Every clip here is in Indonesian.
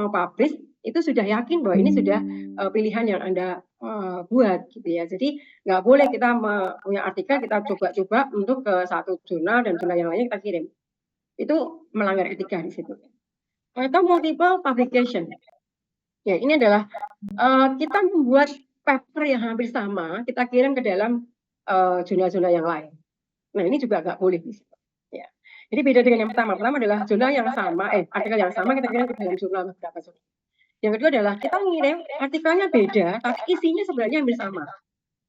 mau publish itu sudah yakin bahwa ini sudah pilihan yang Anda buat gitu ya. Jadi nggak boleh kita punya artikel kita coba-coba untuk ke satu jurnal dan jurnal yang lainnya kita kirim. Itu melanggar etika di situ. Atau multiple publication. Ya, ini adalah kita membuat paper yang hampir sama, kita kirim ke dalam jurnal-jurnal yang lain. Nah, ini juga nggak boleh. Ya. Jadi beda dengan yang pertama. Pertama adalah jurnal yang sama, artikel yang sama kita kirim ke dalam jurnal beberapa jurnal. Yang kedua adalah kita ngirim artikelnya beda, tapi isinya sebenarnya hampir sama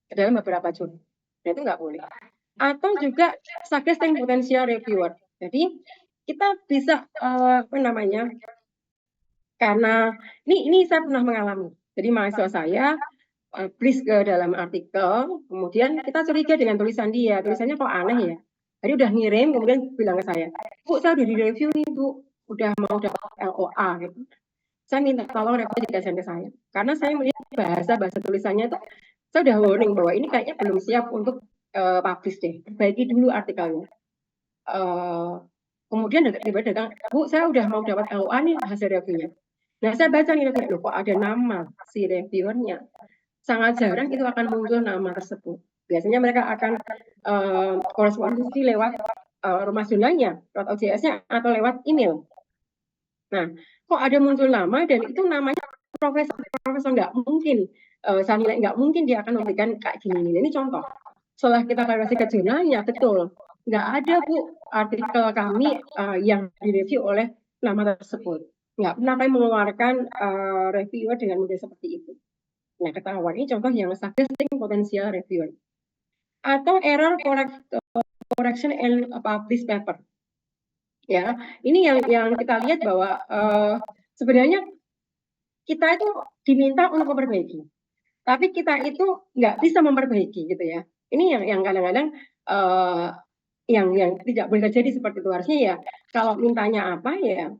ke dalam beberapa jurnal. Nah, itu nggak boleh. Atau juga suggesting potential reviewer. Jadi kita bisa apa namanya? Karena ini saya pernah mengalami. Jadi mahasiswa saya publish ke dalam artikel, kemudian kita curiga dengan tulisan dia. Tulisannya kok aneh ya. Jadi udah ngirim, kemudian bilang ke saya, Bu, saya udah di-review nih, Bu. Udah mau dapat LOA gitu. Saya minta tolong review dikasih ke saya. Karena saya melihat bahasa tulisannya itu, saya udah warning bahwa ini kayaknya belum siap untuk publish deh. Perbaiki dulu artikelnya. Kemudian tiba-tiba datang, Bu, saya udah mau dapat LOA nih hasil reviewnya. Nah, saya baca nih review, loh kok ada nama si reviewernya. Sangat jarang itu akan muncul nama tersebut. Biasanya mereka akan korespondensi lewat rumah jurnalnya, lewat OJS-nya, atau lewat email. Nah, kok ada muncul nama dan itu namanya profesor nggak mungkin, saya nilai nggak mungkin dia akan memberikan kayak gini. Ini contoh. Setelah kita klarifikasi ke jurnalnya, betul. Nggak ada, Bu, artikel kami yang direview oleh nama tersebut. Nggak pernah kami mengeluarkan reviewer dengan model seperti itu. Nah, ketahuan ini contoh yang suggesting potential reviewer. Atau error correction and publish paper. Ya, ini yang kita lihat bahwa sebenarnya kita itu diminta untuk memperbaiki, tapi kita itu nggak bisa memperbaiki gitu ya. Ini yang kadang-kadang yang tidak boleh terjadi seperti itu. Harusnya ya kalau mintanya apa ya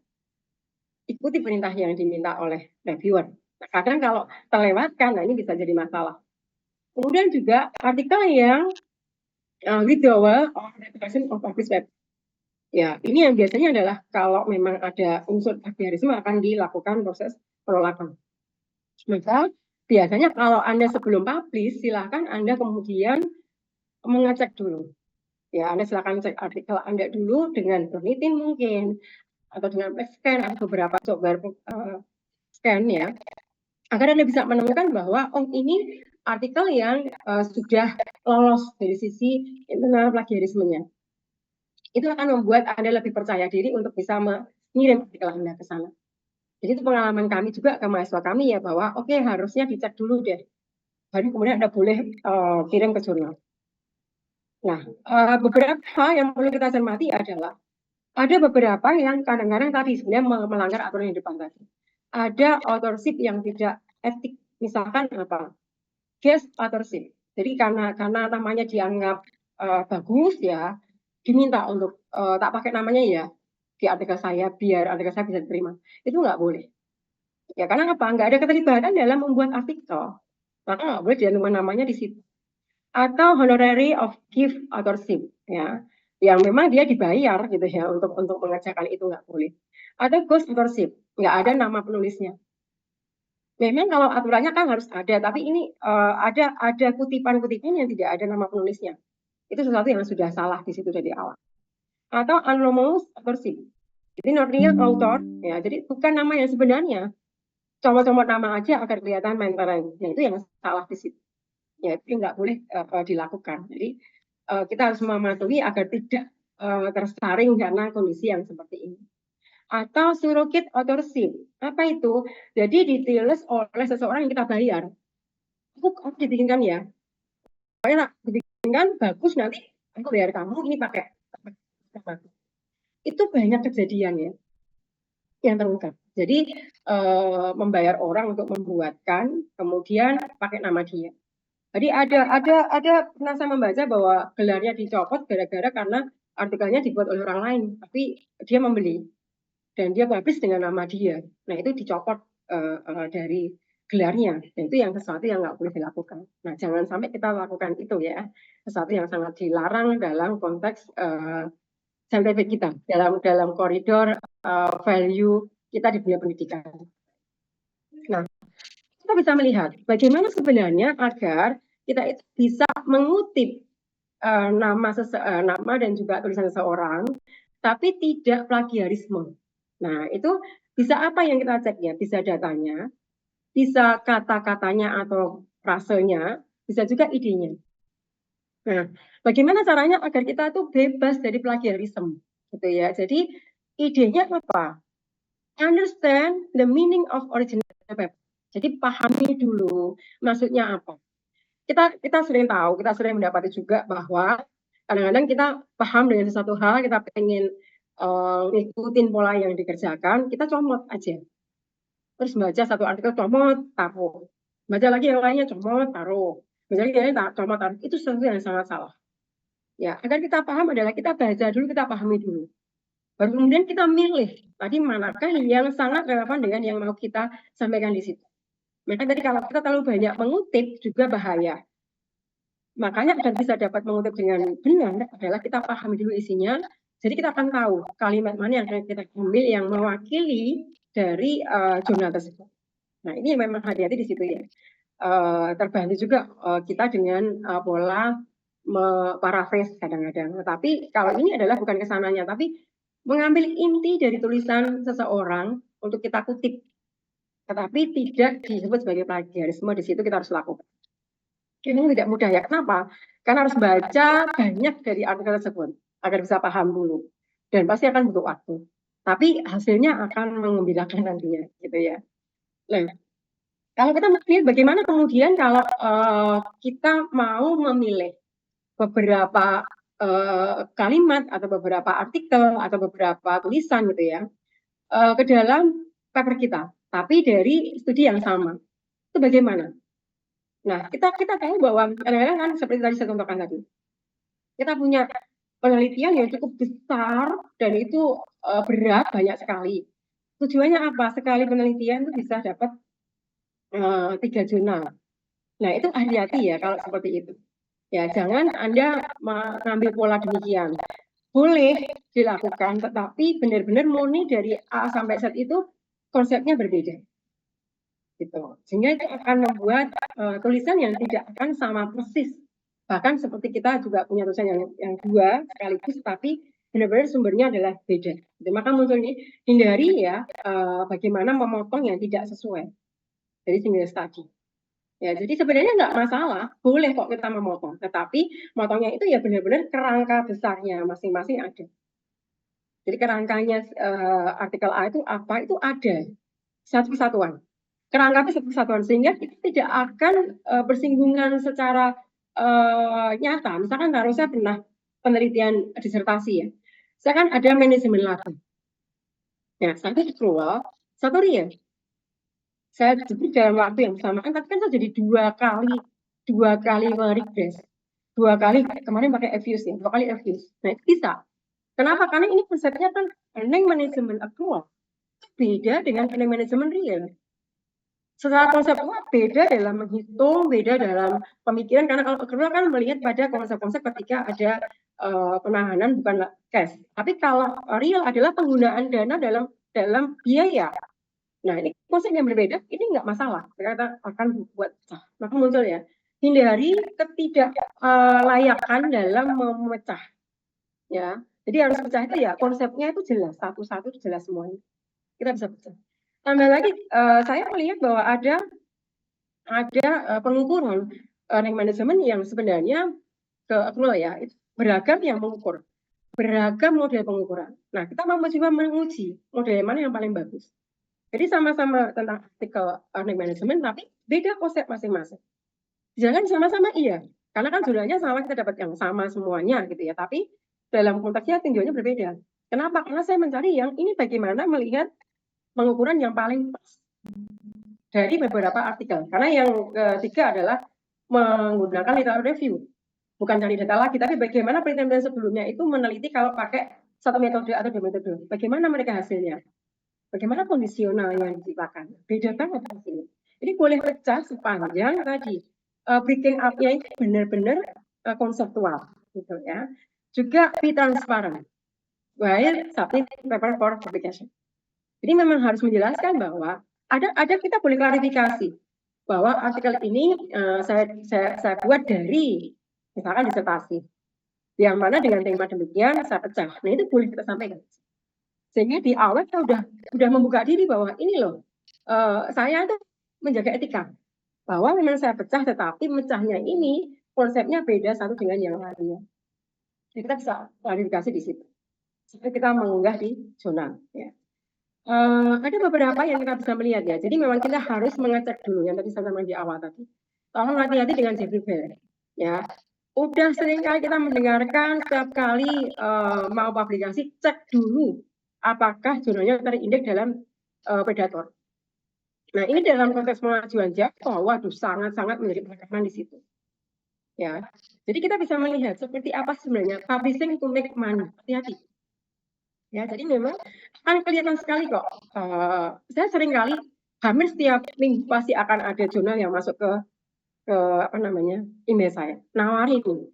ikuti perintah yang diminta oleh reviewer. Nah, kadang kalau terlewatkan, nah ini bisa jadi masalah. Kemudian juga artikel yang withdrawal of reputation of office web. Ya, ini yang biasanya adalah kalau memang ada unsur plagiarisme akan dilakukan proses penolakan. Maka biasanya kalau Anda sebelum publish, silakan Anda kemudian mengecek dulu. Ya, Anda silakan cek artikel Anda dulu dengan Turnitin mungkin, atau dengan scan atau beberapa software scan ya, agar Anda bisa menemukan bahwa oh ini artikel yang sudah lolos dari sisi internal plagiarismenya. Itu akan membuat Anda lebih percaya diri untuk bisa mengirim artikel Anda ke sana. Jadi itu pengalaman kami juga ke mahasiswa kami ya bahwa oke, harusnya dicek dulu deh. Baru kemudian Anda boleh kirim ke jurnal. Nah, beberapa hal yang perlu kita cermati adalah ada beberapa yang kadang-kadang tadi sebenarnya melanggar aturan yang depan tadi. Ada authorship yang tidak etik. Misalkan apa? Guest authorship. Jadi karena namanya dianggap bagus ya, diminta untuk tak pakai namanya ya di artikel saya biar artikel saya bisa diterima. Itu nggak boleh. Ya karena apa? Nggak ada keterlibatan dalam membuat artikel. Maka nggak boleh diantumkan namanya di situ. Atau honorary of gift authorship ya, yang memang dia dibayar gitu ya untuk mengerjakan itu nggak boleh. Atau ghost authorship, nggak ada nama penulisnya. Memang kalau aturannya kan harus ada, tapi ini ada kutipan-kutipan yang tidak ada nama penulisnya. Itu sesuatu yang sudah salah di situ dari awal. Atau anonymous authorship, jadi not real author ya, jadi bukan nama yang sebenarnya, comot-comot nama aja agar kelihatan mentoring. Nah itu yang salah di situ. Ya itu nggak boleh dilakukan. Jadi kita harus mematuhi agar tidak tersaring karena kondisi yang seperti ini. Atau surrogate authorship, apa itu? Jadi ditulis oleh seseorang yang kita bayar. Aku dibikinkan ya, pokoknya dibikinkan bagus, nanti aku bayar kamu ini pakai. Itu banyak kejadian ya yang terungkap. Jadi membayar orang untuk membuatkan, kemudian pakai nama dia. Jadi ada pernah saya membaca bahwa gelarnya dicopot gara-gara karena artikelnya dibuat oleh orang lain, tapi dia membeli dan dia publish dengan nama dia. Nah itu dicopot dari gelarnya. Dan itu yang sesuatu yang nggak boleh dilakukan. Nah jangan sampai kita lakukan itu ya. Sesuatu yang sangat dilarang dalam konteks scientific kita, dalam koridor value kita di dunia pendidikan. Nah, kita bisa melihat bagaimana sebenarnya agar kita itu bisa mengutip nama dan juga tulisan seseorang, tapi tidak plagiarisme. Nah, itu bisa apa yang kita ceknya? Bisa datanya, bisa kata-katanya atau frasenya, bisa juga idenya. Nah, bagaimana caranya agar kita tuh bebas dari plagiarisme, gitu ya. Jadi idenya apa? Understand the meaning of original paper. Jadi pahami dulu maksudnya apa. Kita sering tahu, kita sering mendapati juga bahwa kadang-kadang kita paham dengan sesuatu hal, kita pengen ngikutin pola yang dikerjakan, kita comot aja. Terus baca satu artikel, comot, taruh. Baca lagi yang lainnya, comot, taruh. Baca lagi yang lainnya, comot, taruh. Itu sesuatu yang sangat salah. Ya, agar kita paham adalah kita baca dulu, kita pahami dulu. Baru kemudian kita milih tadi manakah yang sangat relevan dengan yang mau kita sampaikan di situ. Maka tadi kalau kita terlalu banyak mengutip juga bahaya. Makanya agar bisa dapat mengutip dengan benar adalah kita pahami dulu isinya. Jadi kita akan tahu kalimat mana yang akan kita ambil yang mewakili dari jurnal tersebut. Nah ini memang hati-hati di situ ya. Terbantu juga kita dengan pola paraphrase kadang-kadang. Tetapi kalau ini adalah bukan kesananya, tapi mengambil inti dari tulisan seseorang untuk kita kutip, tetapi tidak disebut sebagai plagiarisme. Di situ kita harus lakukan. Ini tidak mudah ya. Kenapa? Karena harus baca banyak dari artikel tersebut agar bisa paham dulu. Dan pasti akan butuh waktu. Tapi hasilnya akan mengembirakan nantinya, gitu ya. Nah, kalau kita melihat bagaimana kemudian kalau kita mau memilih beberapa kalimat atau beberapa artikel atau beberapa tulisan gitu ya ke dalam paper kita, tapi dari studi yang sama, itu bagaimana? Nah, kita tahu bahwa kadang-kadang kan seperti tadi saya contohkan tadi, kita punya penelitian yang cukup besar dan itu berat banyak sekali. Tujuannya apa? Sekali penelitian itu bisa dapat 3 jurnal. Nah, itu hati-hati ya kalau seperti itu. Ya, jangan Anda mengambil pola demikian. Boleh dilakukan, tetapi benar-benar murni dari A sampai Z itu konsepnya berbeda. Gitu. Sehingga itu akan membuat tulisan yang tidak akan sama persis. Bahkan seperti kita juga punya tulisan yang dua sekaligus, tapi benar-benar sumbernya adalah beda. Gitu. Maka muncul ini, hindari ya bagaimana memotong yang tidak sesuai. Jadi single study. Ya, jadi sebenarnya nggak masalah, boleh kok kita memotong. Tetapi motongnya itu ya benar-benar kerangka besarnya masing-masing ada. Jadi kerangkanya artikel A itu apa, itu ada. Satu kesatuan. Kerangka itu satu kesatuan. Sehingga kita tidak akan bersinggungan secara nyata. Misalkan harusnya pernah penelitian disertasi ya. Saya kan ada manajemen lagu. Ya, satu cruel, satu real. Saya jadi dalam waktu yang bersamaan, tapi kan saya jadi dua kali meregress, dua kali kemarin pakai Fuse ya, 2 kali Fuse. Nah itu bisa. Kenapa? Karena ini konsepnya kan earning management accrual beda dengan earning management real. Secara konsepnya beda dalam menghitung, beda dalam pemikiran. Karena kalau accrual kan melihat pada konsep-konsep ketika ada penahanan bukan cash. Tapi kalau real adalah penggunaan dana dalam biaya. Nah, ini konsep yang berbeda, ini nggak masalah. Ternyata akan buat pecah. Maka muncul ya, hindari ketidaklayakan dalam memecah. Ya, jadi harus pecah itu ya konsepnya itu jelas, satu-satu jelas semuanya. Kita bisa pecah. Tambah lagi, saya melihat bahwa ada pengukuran earning management yang sebenarnya ke accrual ya, itu beragam yang mengukur, beragam model pengukuran. Nah, kita mau coba menguji model mana yang paling bagus. Jadi sama-sama tentang artikel earning management, tapi beda konsep masing-masing. Jangan sama-sama iya, karena kan jurnalnya sama, kita dapat yang sama semuanya gitu ya. Tapi dalam konteksnya tinjauannya berbeda. Kenapa? Karena saya mencari yang ini bagaimana melihat pengukuran yang paling pas dari beberapa artikel. Karena yang ketiga adalah menggunakan literatur review. Bukan cari data lagi, tapi bagaimana penelitian sebelumnya itu meneliti kalau pakai satu metode atau dua metode. Bagaimana mereka hasilnya? Bagaimana kondisional yang diciptakan? Beda banget di sini. Jadi boleh pecah sepanjang tadi breaking up-nya itu benar-benar konseptual, gitu ya. Juga be transparent while submit paper for publication. Jadi memang harus menjelaskan bahwa ada kita boleh klarifikasi bahwa artikel ini saya buat dari misalkan disertasi, yang mana dengan tema demikian saya pecah. Nah itu boleh kita sampaikan. Sehingga di awal saya udah membuka diri bahwa ini loh, saya itu menjaga etika bahwa memang saya pecah, tetapi mecahnya ini konsepnya beda satu dengan yang lainnya. Jadi kita bisa klarifikasi di situ. Sampai kita mengunggah di jurnal. Ya. Ada beberapa yang kita bisa melihat ya. Jadi memang kita harus mengecek dulu yang tadi saya sampaikan di awal tadi. Tolong hati-hati dengan Jeffrey Bear. Ya, udah sering kali kita mendengarkan setiap kali mau publikasi, cek dulu apakah jurnalnya terindeks dalam Predator. Nah ini dalam konteks pengajuan jadwal, waduh sangat-sangat menjadi penekanan di situ. Ya, jadi kita bisa melihat seperti apa sebenarnya publishing to make money. Hati-hati. Ya, jadi memang kan kelihatan sekali kok. Saya sering kali hampir setiap minggu pasti akan ada jurnal yang masuk ke apa namanya email saya. Nawari itu.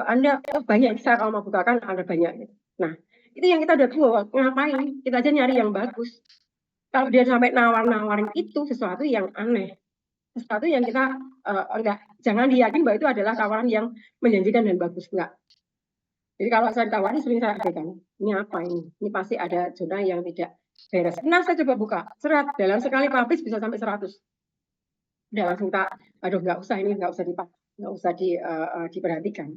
Anda banyak saya kalau mau bukakan ada banyak. Nah, itu yang kita udah tahu ngapain? Kita aja nyari yang bagus. Kalau dia sampai nawar-nawarin itu sesuatu yang aneh. Sesuatu yang kita enggak, jangan diyakin bahwa itu adalah tawaran yang menjanjikan dan bagus, enggak. Jadi kalau saya ditawari sering saya abaikan. Ini apa ini? Ini pasti ada zona yang tidak beres. Nah, saya coba buka. Serat dalam sekali publish bisa sampai 100. Udah langsung tak, aduh nggak usah ini nggak usah diperhatikan.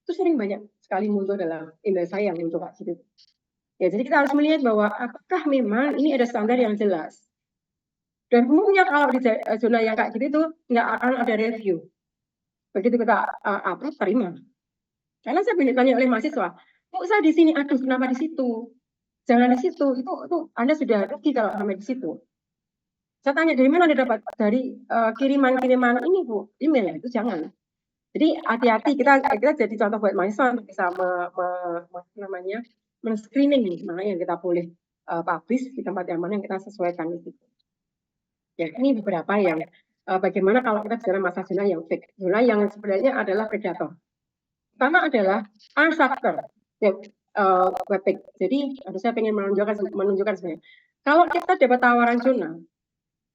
Itu sering banyak sekali muncul dalam email saya yang muncul kayak gitu. Ya, jadi kita harus melihat bahwa apakah memang ini ada standar yang jelas. Dan umumnya kalau di zona yang kayak gitu itu nggak akan ada review. Begitu kita upload terima. Karena saya banyak tanya oleh mahasiswa, kok saya di sini, aduh kenapa di situ? Jangan di situ, itu Anda sudah rugi kalau sampai di situ. Saya tanya dari mana Anda dapat? Dari kiriman-kiriman ini Bu, email itu jangan. Jadi hati-hati kita jadi contoh buat mahasiswa untuk bisa men-screening nih mana yang kita boleh publish di tempat yang mana yang kita sesuaikan di situ. Ya, ini beberapa yang bagaimana kalau kita bicara masa zona yang fake, zona yang sebenarnya adalah predator. Pertama adalah unsubscribe webpage. Jadi saya pengen menunjukkan sebenarnya. Kalau kita dapat tawaran zona,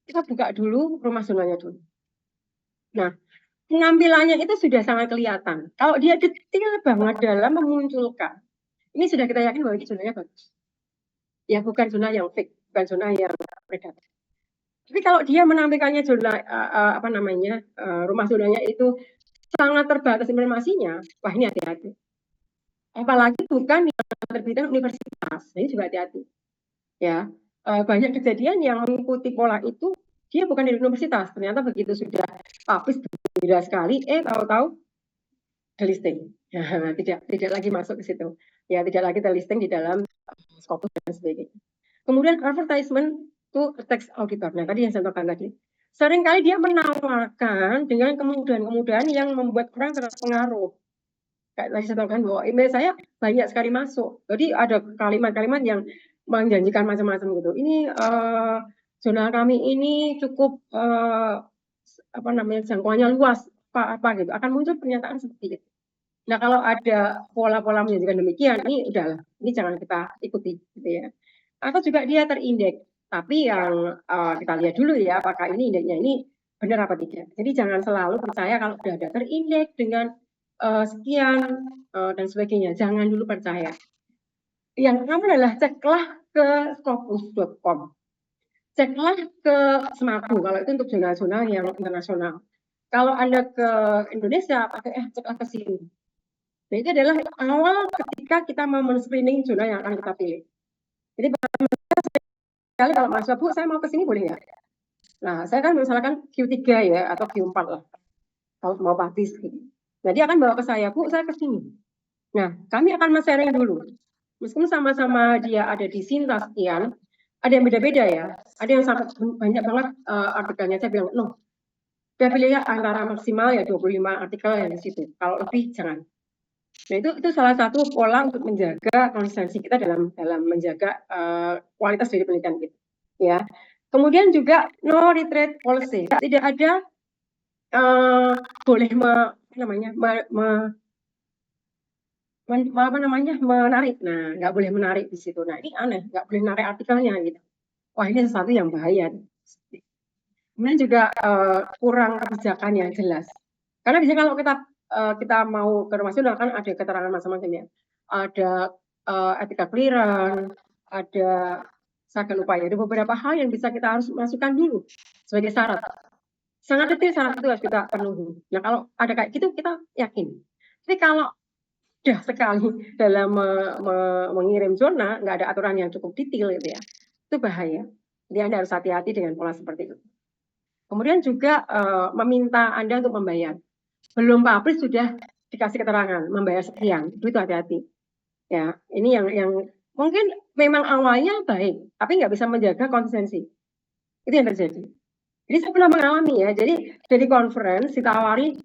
kita buka dulu rumah zonanya dulu. Nah, penampilannya itu sudah sangat kelihatan. Kalau dia detail banget dalam memunculkan, ini sudah kita yakin bahwa itu zonanya bagus. Ya bukan zona yang fake, bukan zona yang predator. Tapi kalau dia menampilkannya zona rumah zonanya itu sangat terbatas informasinya, wah ini hati-hati. Apalagi bukan yang terbitan universitas, ini juga hati-hati. Ya, banyak kejadian yang mengikuti pola itu dia bukan dari universitas, ternyata begitu sudah publish beda sekali, tahu-tahu delisting, ya, tidak lagi masuk ke situ, ya tidak lagi terlisting di dalam Scopus dan sebagainya. Kemudian advertisement to text auditor. Nah tadi yang saya katakan tadi, seringkali dia menawarkan dengan kemudahan-kemudahan yang membuat orang terpengaruh. Kayak tadi saya katakan bahwa email saya banyak sekali masuk. Jadi ada kalimat-kalimat yang menjanjikan macam-macam gitu. Ini jurnal kami ini cukup jangkauannya luas, apa gitu. Akan muncul pernyataan seperti itu. Nah kalau ada pola-pola menjanjikan demikian, ini udahlah, ini jangan kita ikuti, gitu ya. Atau juga dia terindeks, tapi yang kita lihat dulu ya, apakah ini indeksnya ini benar apa tidak. Jadi jangan selalu percaya kalau sudah ada terindeks dengan sekian dan sebagainya, jangan dulu percaya. Yang pertama adalah ceklah ke scopus.com, ceklah ke Semapu kalau itu untuk jurnal-jurnal yang internasional. Kalau Anda ke Indonesia, pakai ceklah ke sini. Nah itu adalah awal ketika kita mau men-screening jurnal yang akan kita pilih. Jadi sekali kalau Mas Bu, saya mau ke sini boleh nggak? Nah saya kan misalkan Q3 ya atau Q4 lah, kalau mau publish gitu. Nah dia akan bawa ke saya, Bu saya ke sini. Nah kami akan men-sharing dulu. Meskipun sama-sama dia ada di Sinta sekian, ada yang beda-beda ya. Ada yang sangat banyak banget artikelnya. Saya bilang, no, saya pilihnya antara maksimal ya 25 artikel yang di situ. Kalau lebih jangan. Nah itu salah satu pola untuk menjaga konsistensi kita dalam menjaga kualitas dari penelitian kita. Ya. Kemudian juga no retreat policy. Tidak ada boleh menarik. Nah, nggak boleh menarik di situ. Nah, ini aneh, nggak boleh menarik artikelnya gitu. wah ini sesuatu yang bahaya. Kemudian juga kurang kebijakan yang jelas. Karena biasanya kalau kita mau ke rumah sunnah kan ada keterangan macam-macam ya. Ada etika clearance, ada sagan upaya. Ada beberapa hal yang bisa kita harus masukkan dulu sebagai syarat. Sangat detail syarat itu harus kita penuhi. Nah kalau ada kayak gitu kita yakin. Tapi kalau mudah sekali dalam mengirim zona, nggak ada aturan yang cukup detail gitu ya, itu bahaya. Jadi Anda harus hati-hati dengan pola seperti itu. Kemudian juga meminta Anda untuk membayar. Belum publish sudah dikasih keterangan membayar sekian, itu hati-hati. Ya, ini yang mungkin memang awalnya baik, tapi nggak bisa menjaga konsistensi. Itu yang terjadi. Jadi saya pernah mengalami ya, jadi dari conference ditawari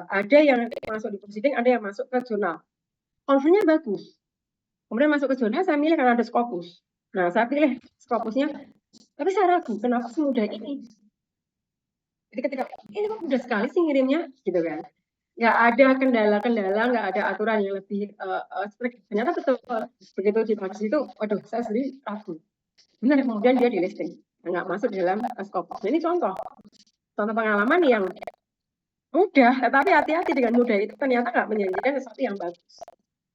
ada yang masuk di proceeding, ada yang masuk ke jurnal. Conference-nya bagus. Kemudian masuk ke jurnal, saya milih karena ada Scopus. Nah, saya pilih Scopusnya, tapi saya ragu, kenapa semudah ini? Jadi ketika ini kok mudah sekali sih ngirimnya, gitu kan? Nggak ada kendala-kendala, nggak ada aturan yang lebih strict. Ternyata betul begitu di proses itu, waduh, saya sendiri ragu. Benar, kemudian dia di listing, nggak masuk di dalam Scopus. Nah, ini contoh pengalaman yang mudah, tetapi hati-hati dengan mudah itu ternyata nggak menjanjikan sesuatu yang bagus.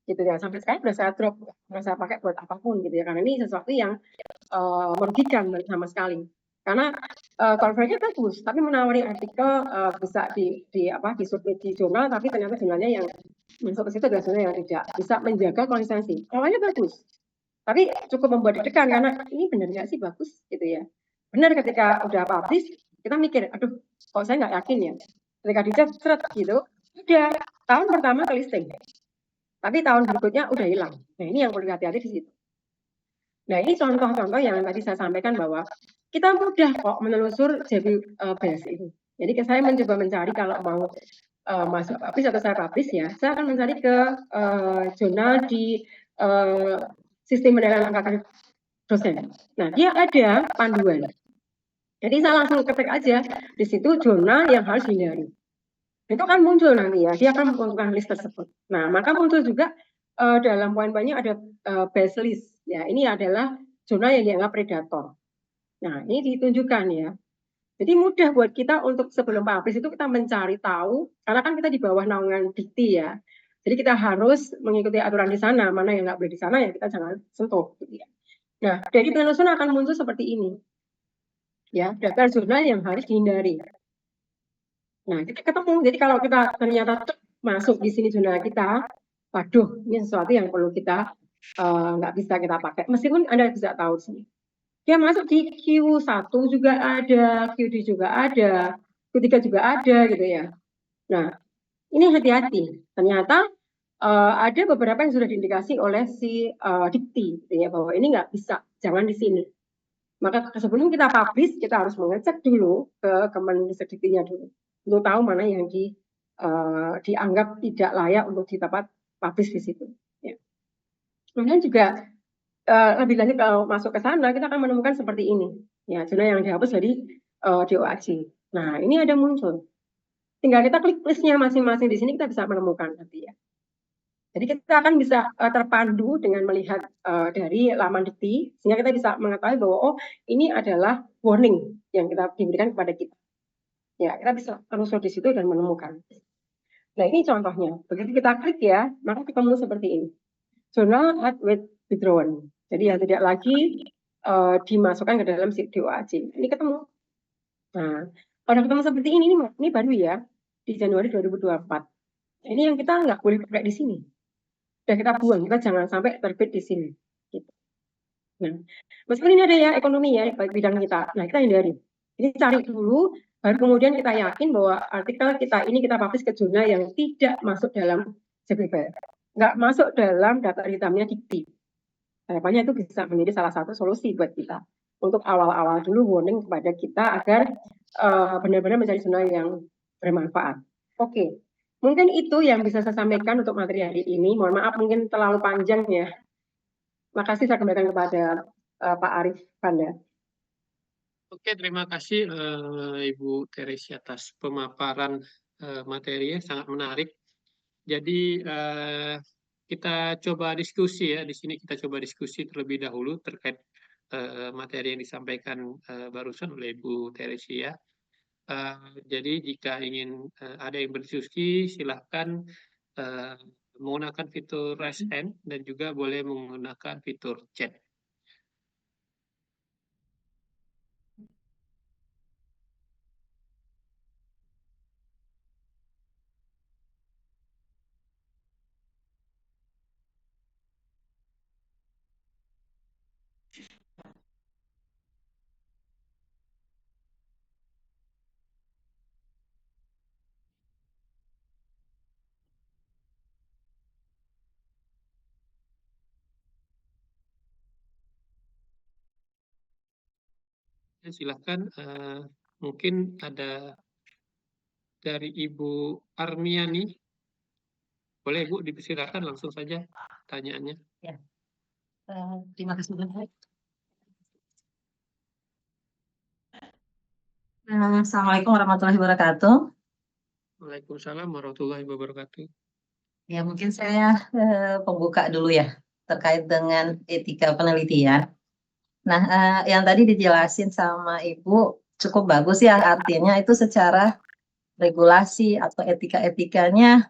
Gitu ya, sampai sekarang udah saya drop, nggak saya pakai buat apapun gitu ya, karena ini sesuatu yang merugikan sama sekali. Karena conference-nya bagus, tapi menawari artikel bisa disubmit di jurnal, tapi ternyata jurnalnya yang masuk ke situ adalah jurnal yang tidak bisa menjaga konsistensi. Awalnya bagus, tapi cukup membuat deg-degan karena ini benar nggak sih bagus gitu ya. Benar ketika udah publish, kita mikir, aduh kok saya nggak yakin ya. Ketika dicek gitu, udah tahun pertama ke listing, tapi tahun berikutnya udah hilang. Nah ini yang perlu hati-hati di situ. Nah ini contoh-contoh yang tadi saya sampaikan bahwa kita mudah kok menelusur jadi base ini. Jadi saya mencoba mencari kalau mau masuk publish atau saya publish ya, saya akan mencari ke jurnal di sistem penilaian angka dosen. Nah dia ada panduan. Jadi saya langsung ketik aja di situ jurnal yang harus dihindari. Itu kan muncul nanti ya, dia akan mengumpulkan list tersebut. Nah maka muncul juga dalam poin-poinnya ada base list. Ya ini adalah zona yang dianggap predator. Nah, ini ditunjukkan ya. Jadi mudah buat kita untuk sebelum publish itu kita mencari tahu, karena kan kita di bawah naungan Dikti ya. Jadi kita harus mengikuti aturan di sana, mana yang nggak boleh di sana ya kita jangan sentuh. Gitu ya. Nah, dari penelusuran akan muncul seperti ini. Ya, daftar jurnal yang harus dihindari. Nah, kita ketemu. Jadi kalau kita ternyata masuk di sini jurnal kita, waduh, ini sesuatu yang perlu kita nggak bisa kita pakai. Meskipun Anda bisa tahu sih. Dia masuk di Q1 juga ada, QD juga ada, Q3 juga ada gitu ya. Nah, ini hati-hati. Ternyata ada beberapa yang sudah diindikasi oleh si Dikti gitu ya, bahwa ini nggak bisa, jangan di sini. Maka sebelum kita publish, kita harus mengecek dulu ke Kemendikbud Diktinya dulu untuk tahu mana yang dianggap tidak layak untuk didapat publish di situ. Ya. Kemudian juga lebih lanjut kalau masuk ke sana kita akan menemukan seperti ini ya, jurnal yang dihapus dari DOAJ. Nah ini ada muncul, tinggal kita klik listnya masing-masing di sini kita bisa menemukan nanti ya. Jadi kita akan bisa terpandu dengan melihat dari laman Dikti, sehingga kita bisa mengetahui bahwa oh ini adalah warning yang kita diberikan kepada kita. Ya kita bisa telusur di situ dan menemukan. Nah ini contohnya, begitu kita klik ya, maka ketemu seperti ini. Jurnal with withdrawn. Jadi yang tidak lagi dimasukkan ke dalam DOAJ. Ini ketemu. Nah, kalau ketemu seperti ini baru ya, di Januari 2024. Ini yang kita nggak boleh pakai di sini. Dan kita buang, kita jangan sampai terbit di sini. Gitu. Nah, meskipun ini ada ya ekonomi ya, baik bidang kita. Nah, kita hindari. Ini cari dulu, baru kemudian kita yakin bahwa artikel kita ini kita publish ke jurnal yang tidak masuk dalam JBP. Nggak masuk dalam daftar hitamnya Dikti. Harapannya itu bisa menjadi salah satu solusi buat kita. Untuk awal-awal dulu warning kepada kita agar benar-benar mencari jurnal yang bermanfaat. Oke, mungkin itu yang bisa saya sampaikan untuk materi hari ini. Mohon maaf mungkin terlalu panjang ya. Makasih saya kembalikan kepada Pak Arif Panda. Oke, terima kasih Ibu Teresia atas pemaparan materinya sangat menarik. Jadi kita coba diskusi ya, di sini kita coba diskusi terlebih dahulu terkait materi yang disampaikan barusan oleh Ibu Teresia. Jadi jika ingin ada yang berdiskusi, silahkan menggunakan fitur raise hand dan juga boleh menggunakan fitur chat. Silahkan, mungkin ada dari Ibu Armiani. Boleh Bu, dipersilakan langsung saja pertanyaannya. Ya. Terima kasih banyak. Assalamualaikum warahmatullahi wabarakatuh. Waalaikumsalam warahmatullahi wabarakatuh. Ya, mungkin saya pembuka dulu ya terkait dengan etika penelitian. Nah, yang tadi dijelasin sama Ibu cukup bagus ya, artinya itu secara regulasi atau etika-etikanya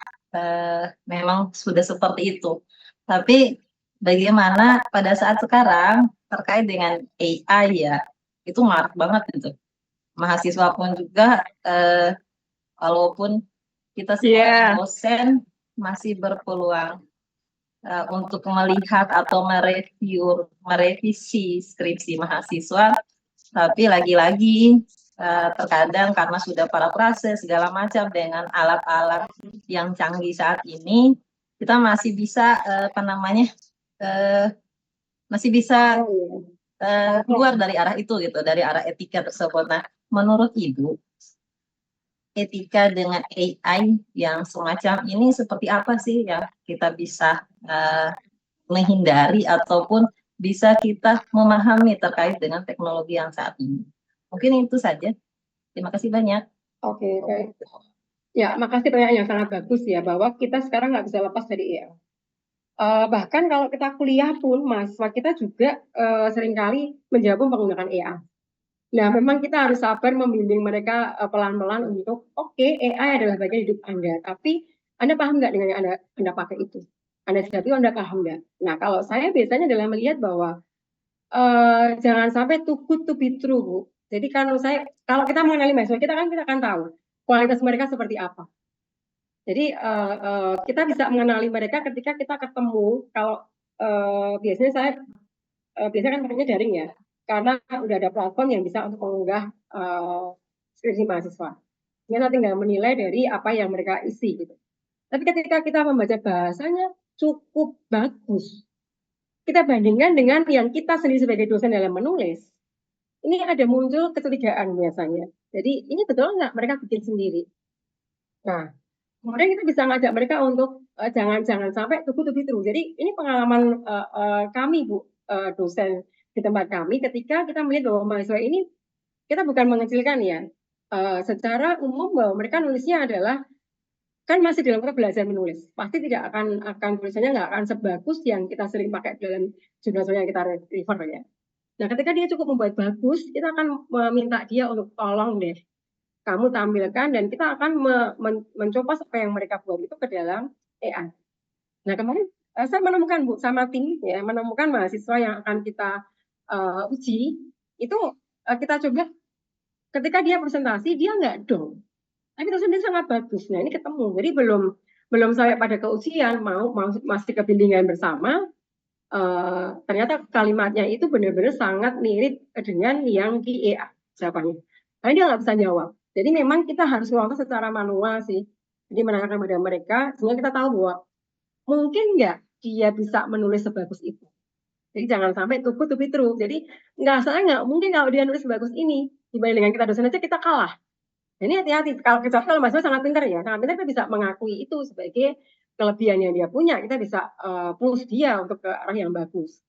memang sudah seperti itu. Tapi bagaimana pada saat sekarang terkait dengan AI ya, itu marak banget gitu. Mahasiswa pun juga walaupun kita sebagai dosen masih berpeluang untuk melihat atau merevisi skripsi mahasiswa, tapi lagi-lagi terkadang karena sudah parafrase segala macam dengan alat-alat yang canggih saat ini, kita masih bisa masih bisa keluar dari arah itu gitu, dari arah etika tersebut. Nah, menurut Ibu, etika dengan AI yang semacam ini seperti apa sih yang kita bisa menghindari ataupun bisa kita memahami terkait dengan teknologi yang saat ini? Mungkin itu saja. Terima kasih banyak. Oke, baik. Ya, makasih pertanyaan yang sangat bagus ya, bahwa kita sekarang nggak bisa lepas dari AI. Bahkan kalau kita kuliah pun, mahasiswa kita juga seringkali menjawab menggunakan AI. Nah, memang kita harus sabar membimbing mereka pelan-pelan untuk, oke, AI adalah bagian hidup Anda, tapi Anda paham nggak dengan yang Anda pakai itu? Anda jawab, Anda paham nggak? Nah, kalau saya biasanya adalah melihat bahwa jangan sampai too good to be true, Bu. Jadi kalau kita mengenali mahasiswa kita akan tahu kualitas mereka seperti apa. Jadi kita bisa mengenali mereka ketika kita ketemu. Kalau biasanya biasanya kan pakainya daring ya, karena udah ada platform yang bisa untuk mengunggah skripsi mahasiswa. Kita tinggal menilai dari apa yang mereka isi gitu. Tapi ketika kita membaca bahasanya cukup bagus, kita bandingkan dengan yang kita sendiri sebagai dosen dalam menulis, ini ada muncul kecurigaan biasanya. Jadi ini betul nggak mereka bikin sendiri? Nah, kemudian kita bisa ngajak mereka untuk jangan sampai tuh true. Jadi ini pengalaman kami Bu, dosen di tempat kami ketika kita melihat bahwa mahasiswa ini kita bukan mengecilkan ya. Secara umum bahwa mereka nulisnya adalah kan masih dalam proses belajar menulis. Pasti tidak akan tulisannya nggak akan sebagus yang kita sering pakai dalam jurnal yang kita refer ya. Nah, ketika dia cukup membuat bagus, kita akan meminta dia untuk tolong deh kamu tampilkan dan kita akan mencoba apa yang mereka buat itu ke dalam AI. Nah, kemarin saya menemukan Bu sama tim ya, menemukan mahasiswa yang akan kita uji itu kita coba ketika dia presentasi dia nggak dong, tapi terus dia sangat bagus. Nah, ini ketemu. Jadi belum sampai pada keujian mau masih kebimbingan bersama. Ternyata kalimatnya itu benar-benar sangat mirip dengan yang di AI jawabannya. Tapi dia nggak bisa jawab. Jadi memang kita harus ngomong secara manual sih. Jadi menanyakan kepada mereka, sehingga kita tahu bahwa mungkin nggak dia bisa menulis sebagus itu. Jadi jangan sampai to be true. Jadi nggak mungkin kalau dia nulis sebagus ini dibanding dengan kita dosen aja kita kalah. Ini hati-hati kalau mahasiswa sangat pintar ya, sangat pintar kita bisa mengakui itu sebagai kelebihan yang dia punya. Kita bisa push dia untuk ke arah yang bagus.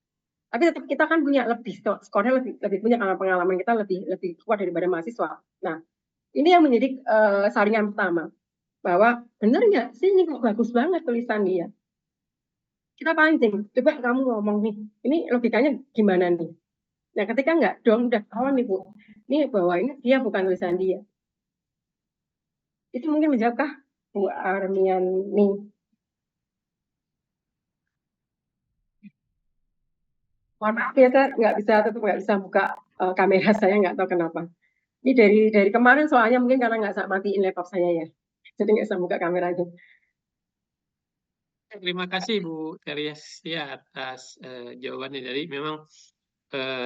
Tapi tetap kita kan punya lebih skornya lebih punya karena pengalaman kita lebih kuat daripada mahasiswa. Nah, ini yang menjadi saringan pertama bahwa benar nggak sih ini kok bagus banget tulisan dia. Kita pancing, coba kamu ngomong nih, ini logikanya gimana nih? Nah, ketika nggak dong, udah ketahuan nih Bu, ini bahwa ini dia bukan tulisan dia. Itu mungkin menjawabkah Bu Armiani? Mohon maaf ya, saya tetap nggak bisa buka kamera saya, nggak tahu kenapa. Ini dari kemarin soalnya mungkin karena nggak saya matiin laptop saya ya, jadi nggak bisa buka kameranya. Terima kasih Bu Teresia atas jawabannya. Jadi memang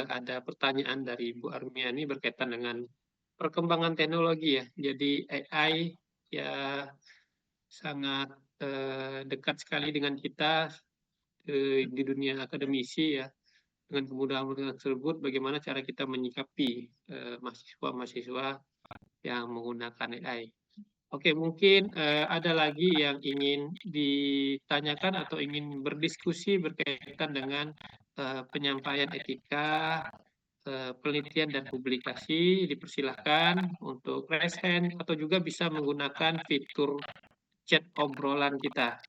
ada pertanyaan dari Bu Armiani berkaitan dengan perkembangan teknologi ya. Jadi AI ya sangat dekat sekali dengan kita di dunia akademisi ya. Dengan kemudahan tersebut, bagaimana cara kita menyikapi mahasiswa-mahasiswa yang menggunakan AI. Oke, mungkin ada lagi yang ingin ditanyakan atau ingin berdiskusi berkaitan dengan penyampaian etika, penelitian dan publikasi. Dipersilahkan untuk raise hand atau juga bisa menggunakan fitur chat obrolan kita.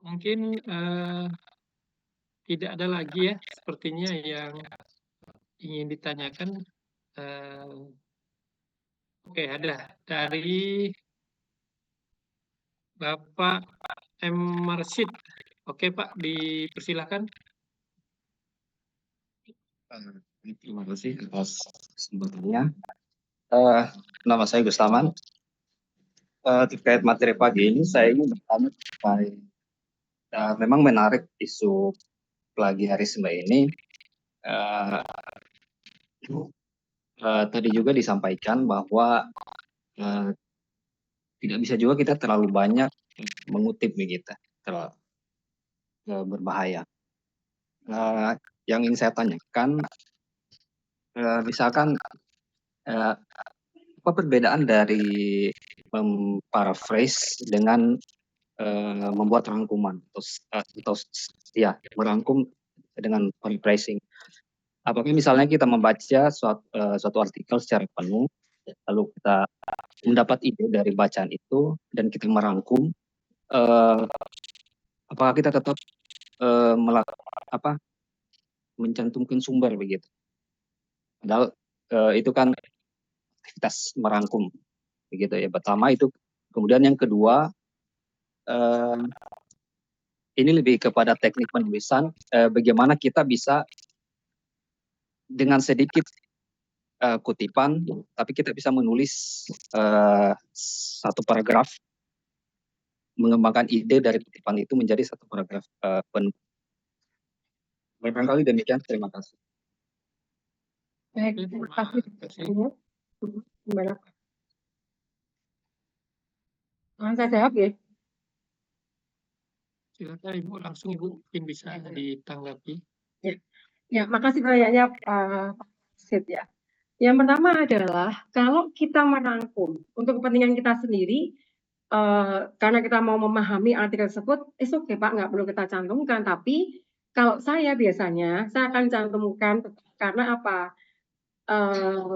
Mungkin tidak ada lagi ya, sepertinya yang ingin ditanyakan. Oke, ada dari Bapak M. Marsid. Oke Pak, dipersilahkan. Terima kasih atas kesempatannya. Nama saya Gustaman. Terkait materi pagi ini, saya ingin bertanya terkait memang menarik isu plagiarisme ini. Tadi juga disampaikan bahwa tidak bisa juga kita terlalu banyak mengutip begitu, terlalu berbahaya. Yang ingin saya tanyakan, misalkan apa perbedaan dari memparaphrase dengan membuat rangkuman atau ya merangkum dengan paraphrasing. Apakah misalnya kita membaca suatu artikel secara penuh, lalu kita mendapat ide dari bacaan itu dan kita merangkum, apakah kita tetap mencantumkan sumber begitu? Padahal itu kan aktivitas merangkum begitu ya. Pertama itu, kemudian yang kedua ini lebih kepada teknik penulisan, bagaimana kita bisa dengan sedikit kutipan, tapi kita bisa menulis satu paragraf, mengembangkan ide dari kutipan itu menjadi satu paragraf penuh. Barangkali demikian, terima kasih. Baik, terima kasih. Gimana? Saya jawab ya. Silakan Ibu, langsung Ibu mungkin bisa ditanggapi. Ya, makasih banyaknya Pak Sid ya. Yang pertama adalah kalau kita merangkum untuk kepentingan kita sendiri, karena kita mau memahami artikel tersebut, oke Pak, nggak perlu kita cantumkan. Tapi kalau saya biasanya, saya akan cantumkan karena apa?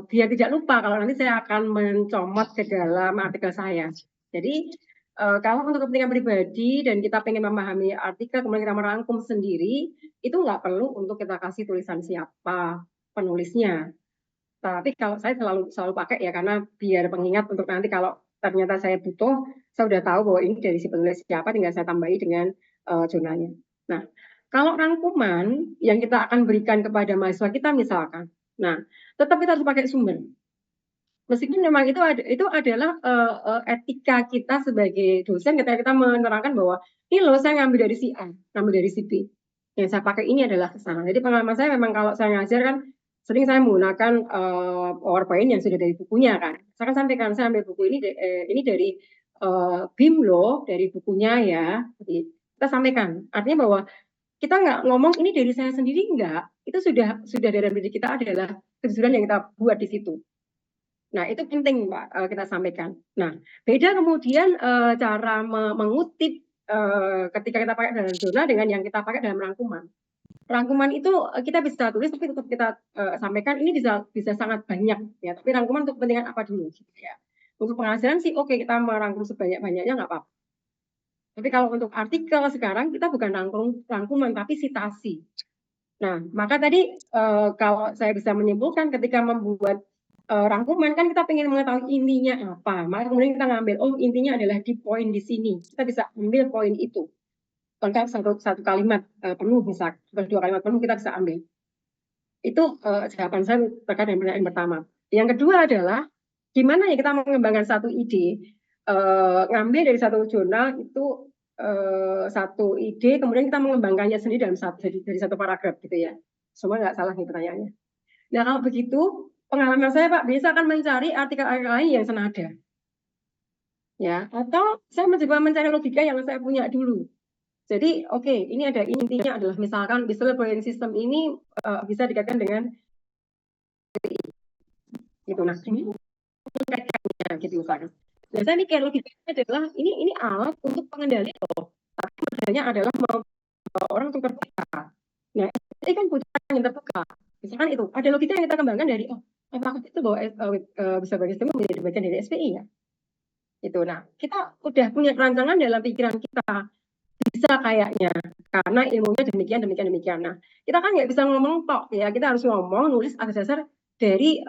Biar tidak lupa kalau nanti saya akan mencomot ke dalam artikel saya. Jadi kalau untuk kepentingan pribadi dan kita pengen memahami artikel, kemudian kita merangkum sendiri, itu nggak perlu untuk kita kasih tulisan siapa penulisnya. Tapi kalau saya selalu pakai ya, karena biar pengingat untuk nanti kalau ternyata saya butuh, saya udah tahu bahwa ini dari si penulis siapa, tinggal saya tambahi dengan jurnalnya. Nah, kalau rangkuman yang kita akan berikan kepada mahasiswa kita misalkan, nah tetap kita harus pakai sumber. Meskipun memang itu adalah etika kita sebagai dosen ketika kita menerangkan bahwa ini loh saya ngambil dari si A, ngambil dari si B. Yang saya pakai ini adalah kesana. Jadi pengalaman saya memang kalau saya ngajar kan sering saya menggunakan PowerPoint yang sudah dari bukunya kan. Saya kan sampaikan saya ambil buku ini dari BIM loh, dari bukunya ya. Jadi kita sampaikan. Artinya bahwa kita nggak ngomong ini dari saya sendiri, enggak. Itu sudah dalam diri kita adalah kejujuran yang kita buat di situ. Nah, itu penting Pak kita sampaikan. Nah, beda kemudian cara mengutip ketika kita pakai dalam jurnal dengan yang kita pakai dalam rangkuman. Rangkuman itu kita bisa tulis tapi tetap kita sampaikan ini bisa sangat banyak ya. Tapi rangkuman untuk kepentingan apa dulu gitu ya. Untuk penghasilan sih oke kita merangkum sebanyak-banyaknya nggak apa-apa. Tapi kalau untuk artikel sekarang kita bukan rangkuman tapi sitasi. Nah, maka tadi kalau saya bisa menyimpulkan ketika membuat rangkuman kan kita ingin mengetahui intinya apa. Maka kemudian kita ngambil intinya adalah di poin di sini. Kita bisa ambil poin itu. Lengkap satu kalimat penuh misalnya, atau 2 kalimat penuh kita bisa ambil. Itu jawaban saya terkait dengan pertanyaan pertama. Yang kedua adalah gimana ya kita mengembangkan satu ide, ngambil dari satu jurnal itu satu ide, kemudian kita mengembangkannya sendiri dari satu paragraf gitu ya. Semua nggak salah nih pertanyaannya. Nah kalau begitu pengalaman saya Pak biasa akan mencari artikel-artikel lain yang senada. Ya, atau saya mencoba mencari logika yang saya punya dulu. Jadi oke, ini ada intinya adalah misalkan whistleblowing system ini bisa dikaitkan dengan gitu. Nah, ini kaitannya gitu misalkan. Nah, saya mikir logikanya adalah ini alat untuk pengendali loh. Tapi modelnya adalah orang untuk terbuka. Nah, ini kan butuh yang terbuka. Misalkan itu ada logika yang kita kembangkan dari apakah itu bahwa bisa bagi sistem menjadi bagian dari SPI ya? Itu. Nah, kita udah punya rancangan dalam pikiran kita. Bisa kayaknya karena ilmunya demikian. Nah, kita kan nggak bisa ngomong tok ya, kita harus ngomong nulis atas dasar dari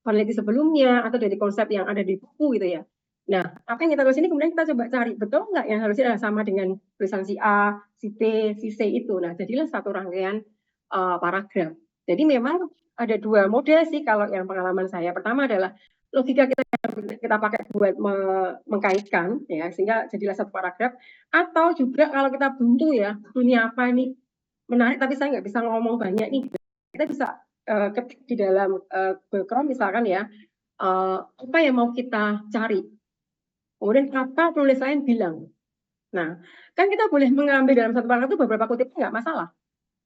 peneliti sebelumnya atau dari konsep yang ada di buku gitu ya. Nah, apa yang kita tulis ini kemudian kita coba cari betul nggak yang harusnya sama dengan tulisan si A, si B, si C itu. Nah, jadilah satu rangkaian paragraf. Jadi memang ada 2 model sih kalau yang pengalaman saya. Pertama adalah logika kita pakai buat mengkaitkan ya sehingga jadilah satu paragraf, atau juga kalau kita buntu ya dunia apa ini menarik tapi saya nggak bisa ngomong banyak nih, kita bisa ketik di dalam Google Chrome misalkan ya apa yang mau kita cari, kemudian apa penulis lain bilang. Nah kan kita boleh mengambil dalam satu paragraf itu beberapa kutipan nggak masalah,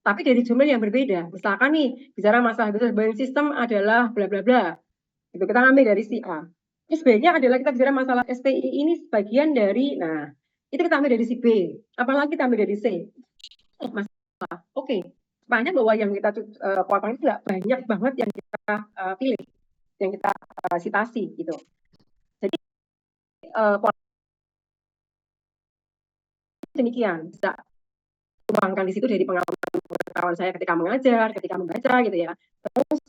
tapi dari jumlah yang berbeda. Misalkan nih bicara masalah whistleblowing system adalah bla bla bla, itu kita ambil dari si A. Terus B-nya adalah kita bicara masalah SPI ini sebagian dari, nah itu kita ambil dari si B. Apalagi kita ambil dari C. Masalah. Oke. Banyak bahwa yang kita potong itu nggak banyak banget yang kita pilih, yang kita sitasi gitu. Jadi demikian bisa tuangkan di situ dari pengalaman saya ketika mengajar, ketika membaca gitu ya. Terus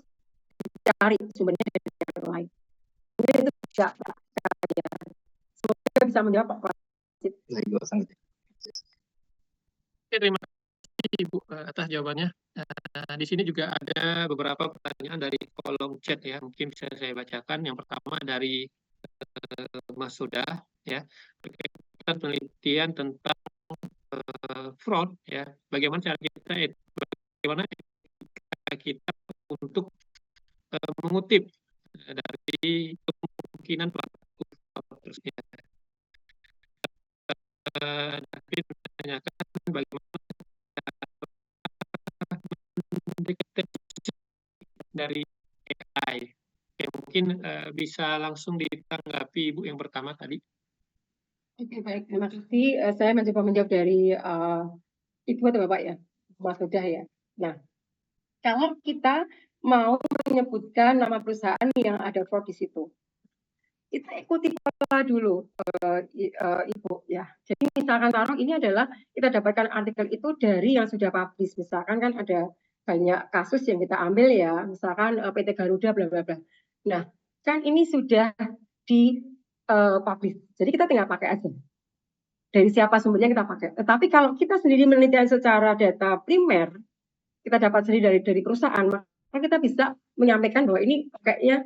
cari sumbernya dari yang lain. Mungkin itu bisa semoga bisa menjawab Pak. Terima kasih Ibu atas jawabannya. Di sini juga ada beberapa pertanyaan dari kolom chat ya, mungkin bisa saya bacakan. Yang pertama dari Mas Sudah ya, berkaitan penelitian tentang fraud ya, bagaimana cara kita untuk mengutip dari kemungkinan pelaku fraud tersebut. David menanyakan bagaimana mendeteksi dari AI. Ya, mungkin bisa langsung ditanggapi Ibu yang pertama tadi. Oke, baik. Terima kasih. Saya mencoba menjawab dari Ibu atau Bapak ya, Mas Sudah ya. Nah, kalau kita mau menyebutkan nama perusahaan yang ada fraud di situ, kita ikuti pola dulu, Ibu ya. Jadi misalkan taruh ini adalah kita dapatkan artikel itu dari yang sudah publish. Misalkan kan ada banyak kasus yang kita ambil ya, misalkan PT Garuda bla bla bla. Nah, kan ini sudah di publish. Jadi kita tinggal pakai aja. Dari siapa sumbernya kita pakai. Tetapi kalau kita sendiri meneliti secara data primer, kita dapat sendiri dari perusahaan, maka kita bisa menyampaikan bahwa ini kayaknya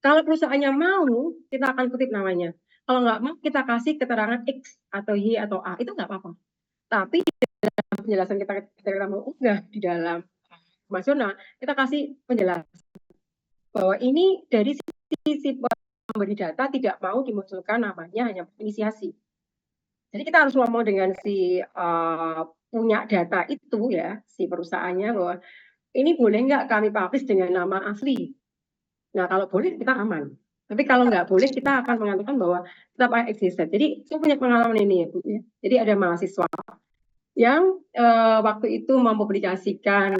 kalau perusahaannya mau, kita akan kutip namanya. Kalau nggak mau, kita kasih keterangan X atau Y atau A. Itu nggak apa-apa. Tapi dalam penjelasan kita mau unggah di dalam nasional, kita kasih penjelasan bahwa ini dari sisi pemberi data tidak mau dimunculkan namanya hanya inisiasi. Jadi kita harus ngomong dengan si punya data itu ya, si perusahaannya bahwa ini boleh nggak kami publish dengan nama asli. Nah, kalau boleh kita aman. Tapi kalau nggak boleh kita akan mengatakan bahwa kita pakai existed. Jadi saya punya pengalaman ini ya Bu ya. Jadi ada mahasiswa yang waktu itu mempublikasikan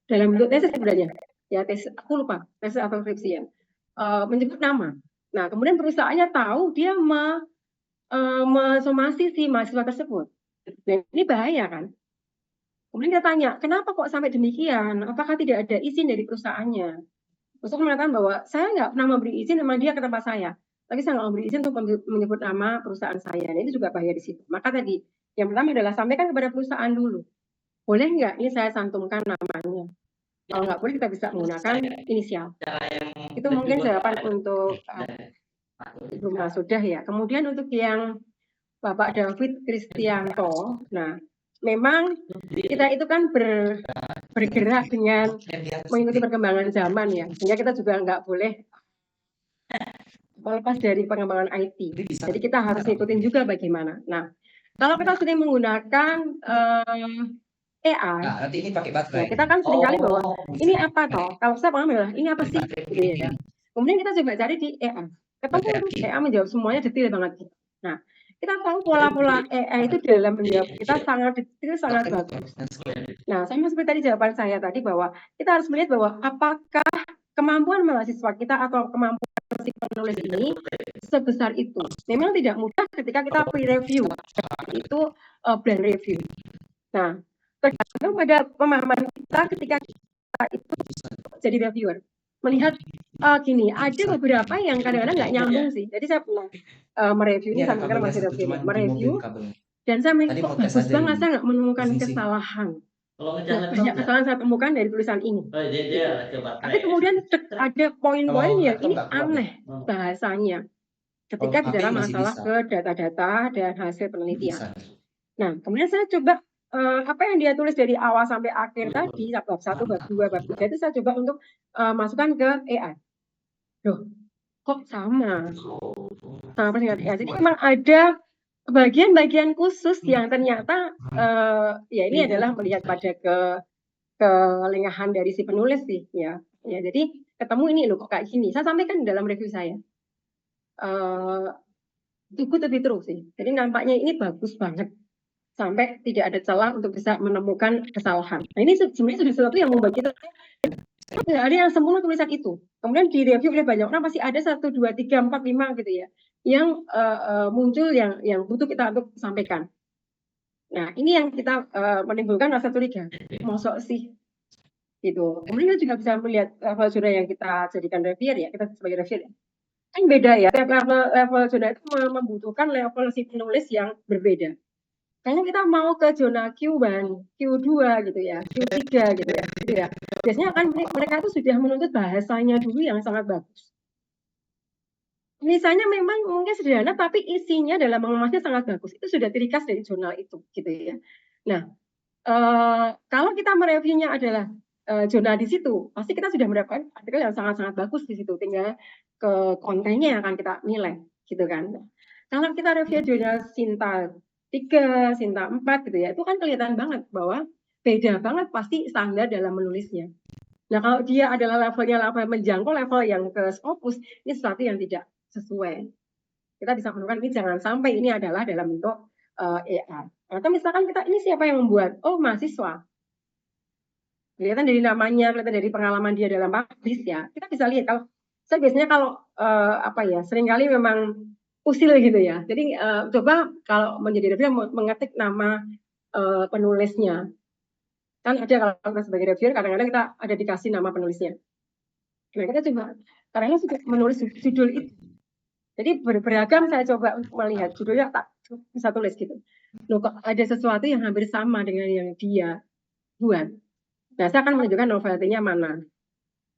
dalam bentuk tesis sebenarnya. Ya tesis, aku lupa tesis atau skripsi ya. Menyebut nama. Nah, kemudian perusahaannya tahu dia mensomasi si mahasiswa tersebut. Nah, ini bahaya kan? Kemudian dia tanya, kenapa kok sampai demikian? Apakah tidak ada izin dari perusahaannya? Perusahaan mengatakan bahwa saya nggak pernah memberi izin, memang dia ke tempat saya. Tapi saya nggak memberi izin untuk menyebut nama perusahaan saya. Nah, itu juga bahaya di situ. Maka tadi, yang pertama adalah sampaikan kepada perusahaan dulu. Boleh nggak ini saya cantumkan namanya? Kalau nggak boleh kita bisa menggunakan inisial. Itu mungkin jawaban untuk Ibu Masudah ya. Kemudian untuk yang Bapak David Kristianto, nah memang kita itu kan bergerak dengan mengikuti perkembangan zaman ya, sehingga kita juga nggak boleh melepas dari pengembangan IT. Jadi kita harus ikutin juga bagaimana. Nah, kalau kita sering menggunakan AI, nanti ini pakai baterai. ya kita kan seringkali bahwa ini apa toh? Kalau saya paham adalah ini apa sih, gitu ya. Kemudian kita coba cari di AI. Ketemu AI menjawab semuanya detail banget. Nah, kita tahu pola-pola AI itu dalam menjawab kita sangat detail, sangat bagus. Nah, sama seperti tadi jawaban saya tadi bahwa kita harus melihat bahwa apakah kemampuan mahasiswa kita atau kemampuan si penulis ini sebesar itu. Memang tidak mudah ketika kita pre-review, itu blend review. Nah, tergantung pada pemahaman kita ketika kita itu jadi reviewer. Melihat gini, ada beberapa yang kadang-kadang nggak nyambung sih. Jadi saya pernah mereview ini sampai sekarang masih mereview, dan saya melihat kok bagus banget, saya nggak menemukan kesalahan. Banyak kesalahan saya temukan dari tulisan ini. Gitu. Tapi kemudian ada poin-poin yang ini aneh bahasanya ketika bicara masalah ke data-data dan hasil penelitian. Nah, kemudian saya coba apa yang dia tulis dari awal sampai akhir tadi, bab 1, bab 2, bab 3 itu saya coba untuk masukkan ke AI. Loh, kok sama dengan AI. Jadi memang ada bagian-bagian khusus yang ternyata ya ini adalah melihat pada kelengahan dari si penulis sih ya. Ya, jadi ketemu ini loh kok kayak gini. Saya sampaikan dalam review saya. Itu lebih terus sih. Jadi nampaknya ini bagus banget. Sampai tidak ada celah untuk bisa menemukan kesalahan. Nah, ini sebenarnya sudah sesuatu yang membuat kita tidak ada yang sempurna tulisan itu. Kemudian di review oleh banyak orang masih ada 1, 2, 3, 4, 5 gitu ya. Yang muncul yang butuh kita untuk sampaikan. Nah, ini yang kita menimbulkan rasa curiga. Mosok sih gitu. Kemudian kita juga bisa melihat level zona yang kita jadikan reviewer ya, kita sebagai reviewer ya. Kan beda ya, level zona itu membutuhkan level si penulis yang berbeda. Kayaknya kita mau ke zona Q1, Q2 gitu ya, Q3 gitu ya. Biasanya kan mereka itu sudah menuntut bahasanya dulu yang sangat bagus. Misalnya memang mungkin sederhana, tapi isinya dalam mengemasnya sangat bagus. Itu sudah terikas dari jurnal itu, gitu ya. Nah, kalau kita mereviewnya adalah jurnal di situ, pasti kita sudah mendapatkan artikel yang sangat-sangat bagus di situ. Tinggal ke kontennya yang akan kita nilai, gitu kan. Kalau kita review jurnal Sinta 3, Sinta 4 gitu ya, itu kan kelihatan banget bahwa beda banget pasti standar dalam menulisnya. Nah, kalau dia adalah level menjangkau level yang ke Scopus, ini sesuatu yang tidak sesuai. Kita bisa menemukan ini jangan sampai ini adalah dalam bentuk AI. Atau misalkan kita ini siapa yang membuat? Oh, mahasiswa. Kelihatan dari namanya, kelihatan dari pengalaman dia dalam publish ya. Kita bisa lihat kalau saya biasanya kalau seringkali memang usil gitu ya. Jadi coba kalau menjadi reviewer mengetik nama penulisnya. Kan ada kalau kita sebagai reviewer kadang-kadang kita ada dikasih nama penulisnya. Nah, kita coba karena sudah menulis judul itu. Jadi beragam saya coba untuk melihat judulnya tak bisa tulis gitu. Loh kok ada sesuatu yang hampir sama dengan yang dia buat. Nah, saya akan menunjukkan novelty-nya mana.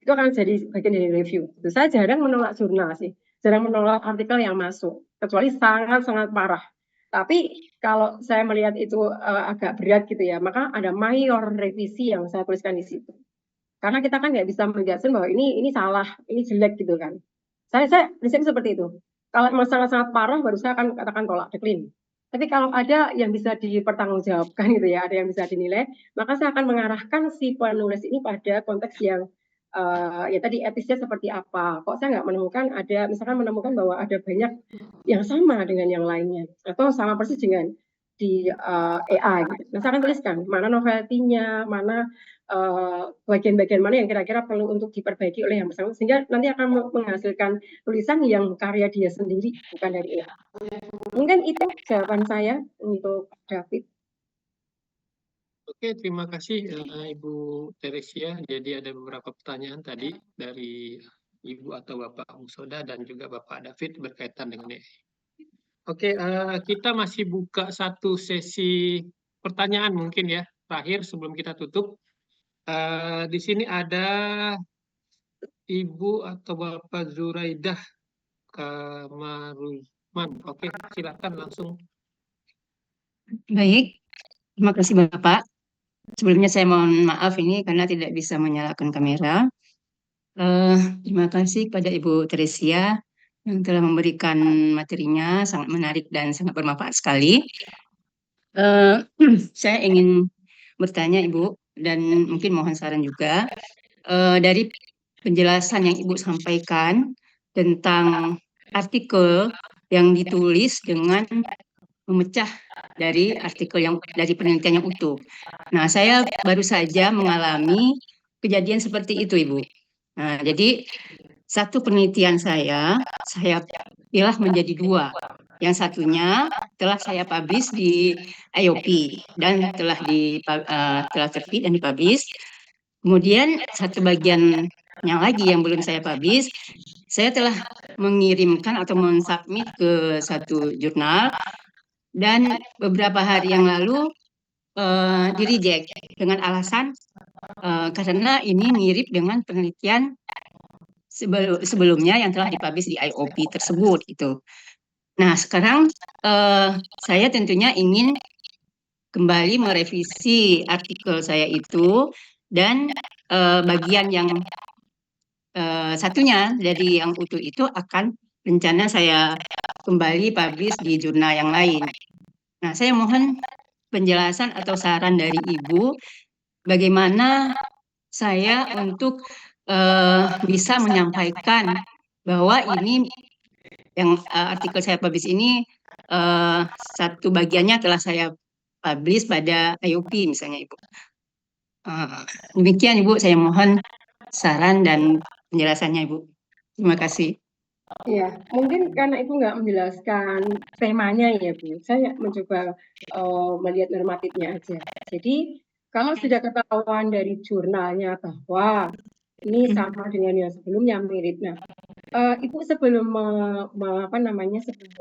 Itu akan jadi bagian dari review. Saya jarang menolak jurnal sih. Jarang menolak artikel yang masuk. Kecuali sangat-sangat parah. Tapi kalau saya melihat itu agak berat gitu ya, maka ada mayor revisi yang saya tuliskan di situ. Karena kita kan nggak bisa menjelaskan bahwa ini salah, ini jelek gitu kan. Saya prinsip seperti itu. Kalau memang sangat-sangat parah, baru saya akan katakan tolak, decline. Tapi kalau ada yang bisa dipertanggungjawabkan gitu ya, ada yang bisa dinilai, maka saya akan mengarahkan si penulis ini pada konteks yang ya tadi etisnya seperti apa. Kok saya nggak menemukan ada, misalkan menemukan bahwa ada banyak yang sama dengan yang lainnya, atau sama persis dengan di AI gitu. Nah, saya akan tuliskan mana novelty-nya, mana bagian-bagian mana yang kira-kira perlu untuk diperbaiki oleh yang bersangkutan, sehingga nanti akan menghasilkan tulisan yang karya dia sendiri, bukan dari AI. Mungkin itu jawaban saya untuk David. Oke, terima kasih Ibu Teresia. Jadi ada beberapa pertanyaan tadi dari Ibu atau Bapak Musoda dan juga Bapak David berkaitan dengan AI. Oke, kita masih buka satu sesi pertanyaan mungkin ya, terakhir sebelum kita tutup. Di sini ada Ibu atau Bapak Zuraidah Kamaruzman. Oke, silakan langsung. Baik, terima kasih Bapak. Sebelumnya saya mohon maaf ini karena tidak bisa menyalakan kamera. Terima kasih kepada Ibu Teresia yang telah memberikan materinya sangat menarik dan sangat bermanfaat sekali. Saya ingin bertanya Ibu dan mungkin mohon saran juga dari penjelasan yang Ibu sampaikan tentang artikel yang ditulis dengan memecah dari artikel yang dari penelitian yang utuh. Nah, saya baru saja mengalami kejadian seperti itu, Ibu. Nah, jadi satu penelitian saya pilah menjadi dua. Yang satunya telah saya publish di IOP dan telah terbit dan dipublish. Kemudian satu bagian yang lagi yang belum saya publish, saya telah mengirimkan atau mensubmit ke satu jurnal dan beberapa hari yang lalu di reject dengan alasan karena ini mirip dengan penelitian sebelumnya yang telah dipublish di IOP tersebut gitu. Nah, sekarang saya tentunya ingin kembali merevisi artikel saya itu dan bagian yang satunya dari yang utuh itu akan rencana saya kembali publish di jurnal yang lain. Nah, saya mohon penjelasan atau saran dari Ibu bagaimana saya untuk bisa menyampaikan bahwa ini yang artikel saya publish ini satu bagiannya telah saya publish pada IOP misalnya Ibu. Demikian Ibu, saya mohon saran dan penjelasannya Ibu. Terima kasih. Ya, mungkin karena Ibu nggak menjelaskan temanya ya Bu, saya mencoba melihat normatifnya aja. Jadi kalau sudah ketahuan dari jurnalnya bahwa ini sama dengan yang sebelumnya mirip. Nah, Ibu sebelum sebelum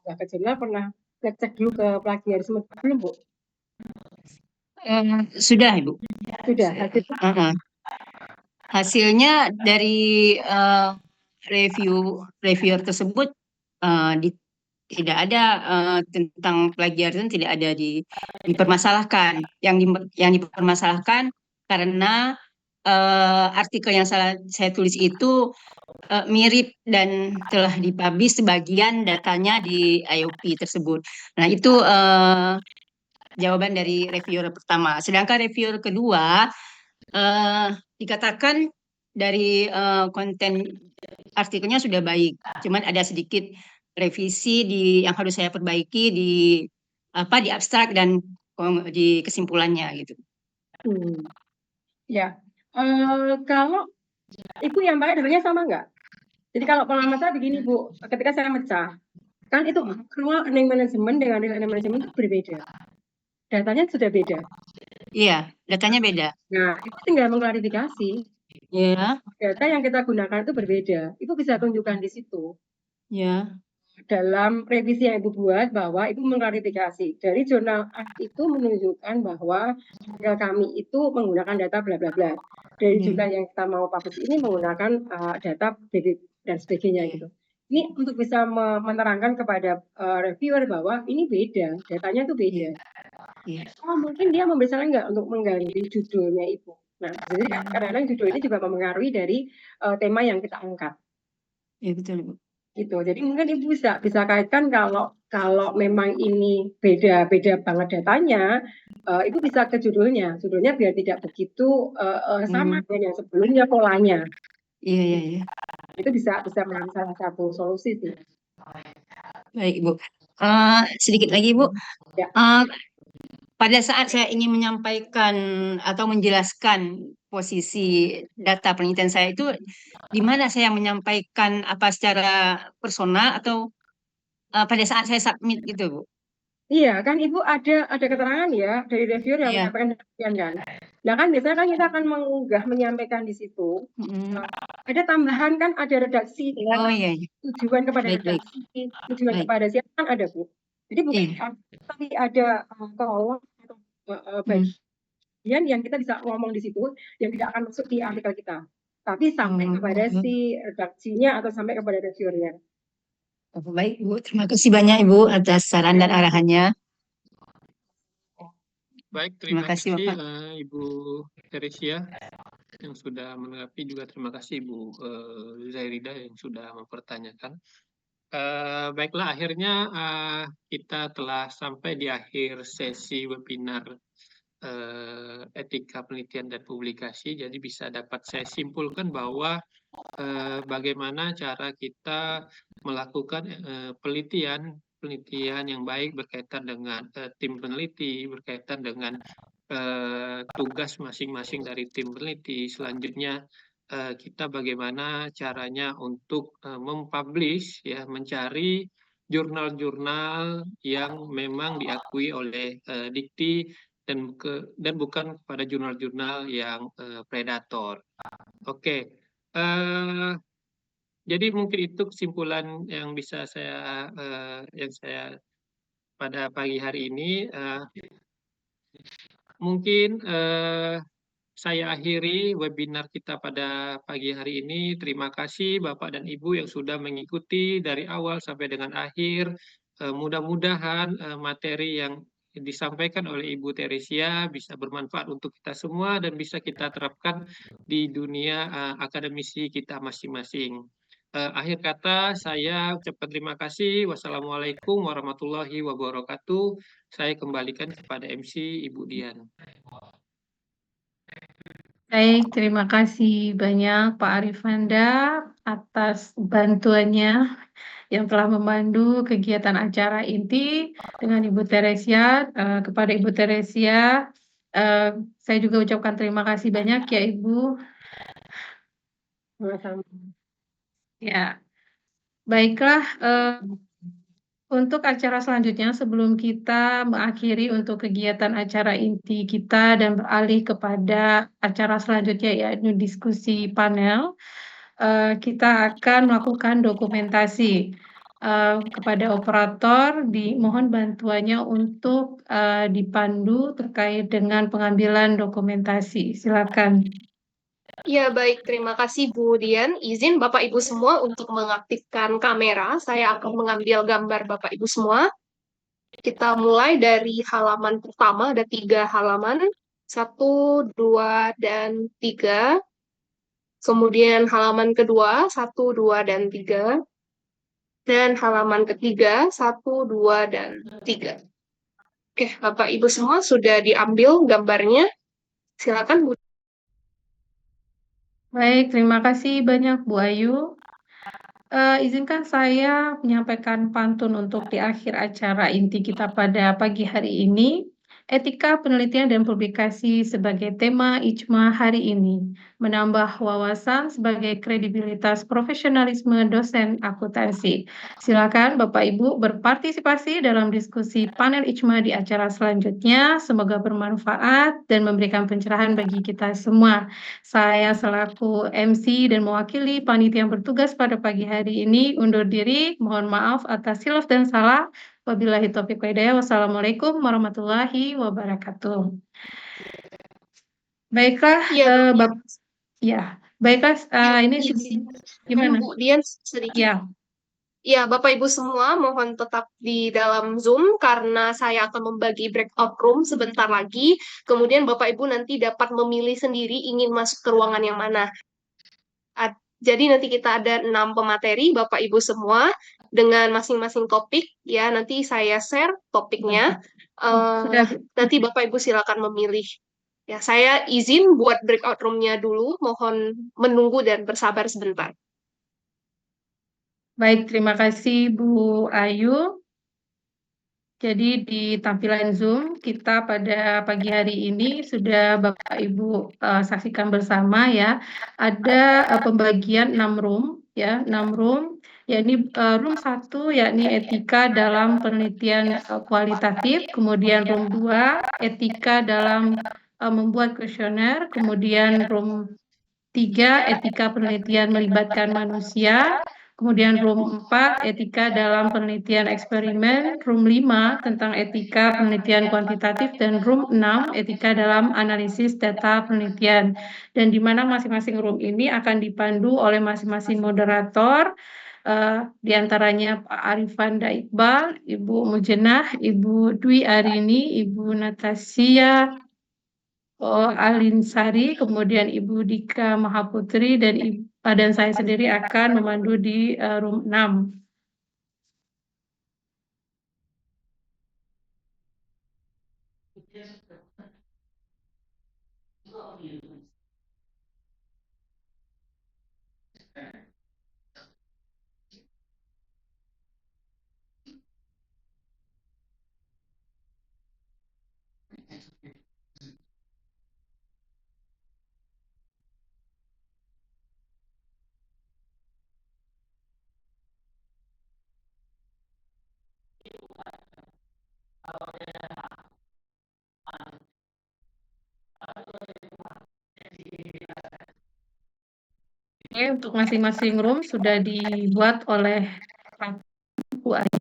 nggak ke jurnal pernah ngecek dulu ke plagiarisme belum Bu? Sudah Ibu. Sudah. Hasilnya dari reviewer tersebut tidak ada tentang plagiarisme, tidak ada dipermasalahkan. Yang dipermasalahkan karena artikel yang saya tulis itu mirip dan telah dipublish sebagian datanya di IOP tersebut. Nah, itu jawaban dari reviewer pertama. Sedangkan reviewer kedua dikatakan dari konten artikelnya sudah baik, cuman ada sedikit revisi yang harus saya perbaiki di abstrak dan di kesimpulannya gitu. Ya, kalau Ibu yang pakai datanya sama nggak? Jadi kalau pengalaman saya begini Bu, ketika saya mecah, kan itu keluar earning management dengan real earning management itu berbeda. Datanya sudah beda. Iya, datanya beda. Nah, itu tinggal mengklarifikasi. Iya. Data yang kita gunakan itu berbeda. Itu bisa tunjukkan di situ. Iya. Dalam revisi yang Ibu buat bahwa Ibu mengklarifikasi. Dari jurnal itu menunjukkan bahwa jurnal kami itu menggunakan data bla bla bla. Dari jurnal yang kita mau publish ini menggunakan data dan sebagainya gitu. Ini untuk bisa menerangkan kepada reviewer bahwa ini beda, datanya itu beda. Oh, mungkin dia misalnya nggak untuk mengganti judulnya Ibu. Nah, jadi kadang-kadang judul ini juga mempengaruhi dari tema yang kita angkat. Iya betul Ibu. gitu. Jadi mungkin Ibu bisa kaitkan kalau memang ini beda banget datanya, Ibu bisa ke judulnya biar tidak begitu sama dengan yang sebelumnya polanya. Iya. Itu bisa menjadi salah satu solusi sih. Baik, Ibu. Sedikit lagi, Ibu. Ya. Pada saat saya ingin menyampaikan atau menjelaskan posisi data penelitian saya itu, di mana saya menyampaikan apa secara personal atau pada saat saya submit gitu, Bu? Iya, kan Ibu ada keterangan ya dari reviewer yang Iya. menyampaikan demikian kan. Nah kan biasanya kan kita akan menyampaikan di situ. Ada tambahan kan, ada redaksi Oh iya. tujuan kepada Baik. redaksi, tujuan Baik. kepada siapa kan ada Bu. Jadi bukan tapi ada kolom atau bagian yang kita bisa ngomong di situ yang tidak akan masuk di artikel kita. Tapi sampai kepada si redaksinya atau sampai kepada reviewernya. Baik, Bu. Terima kasih banyak, Ibu, atas saran dan arahannya. Baik, terima kasih Bapak. Ibu Teresia yang sudah menanggapi, juga terima kasih Ibu Zairida yang sudah mempertanyakan. Baiklah, akhirnya kita telah sampai di akhir sesi webinar etika penelitian dan publikasi. Jadi bisa dapat saya simpulkan bahwa bagaimana cara kita melakukan penelitian yang baik berkaitan dengan tim peneliti, berkaitan dengan tugas masing-masing dari tim peneliti. Selanjutnya kita bagaimana caranya untuk mempublish, ya, mencari jurnal-jurnal yang memang diakui oleh Dikti dan bukan kepada jurnal-jurnal yang predator. Oke. Jadi mungkin itu kesimpulan yang bisa saya pada pagi hari ini. Mungkin saya akhiri webinar kita pada pagi hari ini. Terima kasih Bapak dan Ibu yang sudah mengikuti dari awal sampai dengan akhir. Mudah-mudahan materi yang disampaikan oleh Ibu Teresia bisa bermanfaat untuk kita semua dan bisa kita terapkan di dunia akademisi kita masing-masing. Akhir kata saya ucapkan terima kasih. Wassalamualaikum warahmatullahi wabarakatuh. Saya kembalikan kepada MC Ibu Dian. Baik, terima kasih banyak Pak Arifanda atas bantuannya yang telah memandu kegiatan acara inti dengan Ibu Teresia. Kepada Ibu Teresia, saya juga ucapkan terima kasih banyak ya Ibu. Ya, baiklah. Untuk acara selanjutnya, sebelum kita mengakhiri untuk kegiatan acara inti kita dan beralih kepada acara selanjutnya yaitu diskusi panel, kita akan melakukan dokumentasi. Kepada operator dimohon bantuannya untuk dipandu terkait dengan pengambilan dokumentasi. Silakan. Ya, baik. Terima kasih, Bu Dian. Izin Bapak Ibu semua untuk mengaktifkan kamera. Saya akan mengambil gambar Bapak Ibu semua. Kita mulai dari halaman pertama, ada 3 halaman. 1, 2, dan 3. Kemudian halaman kedua, 1, 2, dan 3. Dan halaman ketiga, 1, 2, dan 3. Oke, Bapak Ibu semua sudah diambil gambarnya. Silakan, Bu. Baik, terima kasih banyak Bu Ayu. Izinkan saya menyampaikan pantun untuk di akhir acara inti kita pada pagi hari ini. Etika penelitian dan publikasi sebagai tema IJMA hari ini, menambah wawasan sebagai kredibilitas profesionalisme dosen akuntansi. Silakan Bapak Ibu berpartisipasi dalam diskusi panel IJMA di acara selanjutnya. Semoga bermanfaat dan memberikan pencerahan bagi kita semua. Saya selaku MC dan mewakili panitia yang bertugas pada pagi hari ini undur diri. Mohon maaf atas hilaf dan salah. Wabillahi taufiq wa hidayah. Wassalamualaikum warahmatullahi wabarakatuh. Baiklah, baiklah. Ini gimana? Bu Dian sedikit. Ya. Ya, Bapak Ibu semua mohon tetap di dalam Zoom karena saya akan membagi breakout room sebentar lagi. Kemudian Bapak Ibu nanti dapat memilih sendiri ingin masuk ke ruangan yang mana. Jadi nanti kita ada 6 pemateri, Bapak Ibu semua, dengan masing-masing topik. Ya, nanti saya share topiknya. Nanti Bapak Ibu silakan memilih. Ya, saya izin buat breakout room-nya dulu. Mohon menunggu dan bersabar sebentar. Baik, terima kasih Bu Ayu. Jadi di tampilan Zoom kita pada pagi hari ini sudah Bapak Ibu saksikan bersama ya. Ada pembagian 6 room ya, 6 room. Yakni room 1 yakni etika dalam penelitian kualitatif, kemudian room 2 etika dalam membuat kuesioner, kemudian room 3 etika penelitian melibatkan manusia, kemudian room 4 etika dalam penelitian eksperimen, room 5 tentang etika penelitian kuantitatif, dan room 6 etika dalam analisis data penelitian. Dan di mana masing-masing room ini akan dipandu oleh masing-masing moderator, di antaranya Pak Arifanda Iqbal, Ibu Mujenah, Ibu Dwi Arini, Ibu Natasya Alinsari, kemudian Ibu Dika Mahaputri, dan saya sendiri akan memandu di room 6. Oke, untuk masing-masing room sudah dibuat oleh Bu Ayu.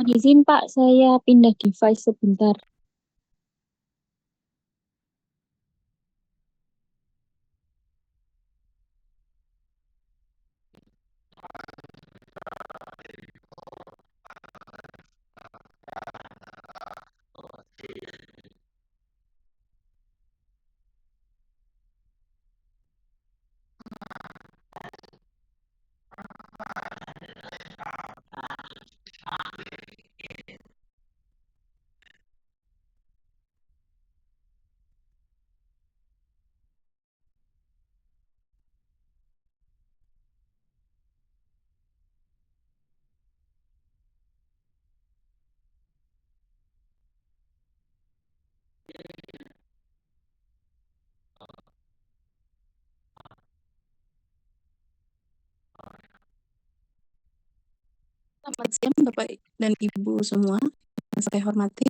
Mohon izin Pak, saya pindah device sebentar. Selamat siang Bapak dan Ibu semua yang saya hormati.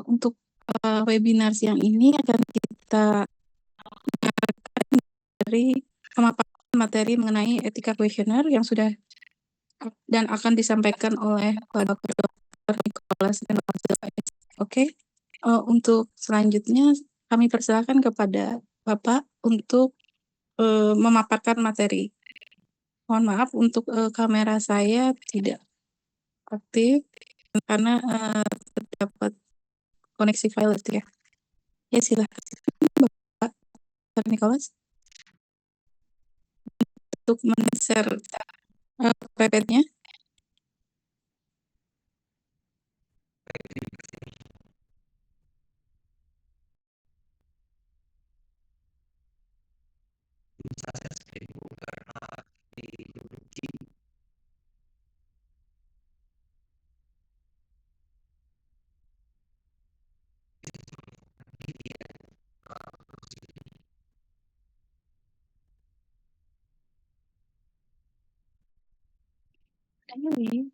Untuk webinar siang ini akan kita dari pemaparan materi mengenai etika kuesioner yang sudah dan akan disampaikan oleh Bapak Dr. Nicholas dan Oke, untuk selanjutnya kami persilakan kepada Bapak untuk memaparkan materi. Mohon maaf untuk kamera saya tidak aktif karena terdapat koneksi pilot ya. Ya silakan Bapak Nicholas untuk men-share PPT-nya. Ini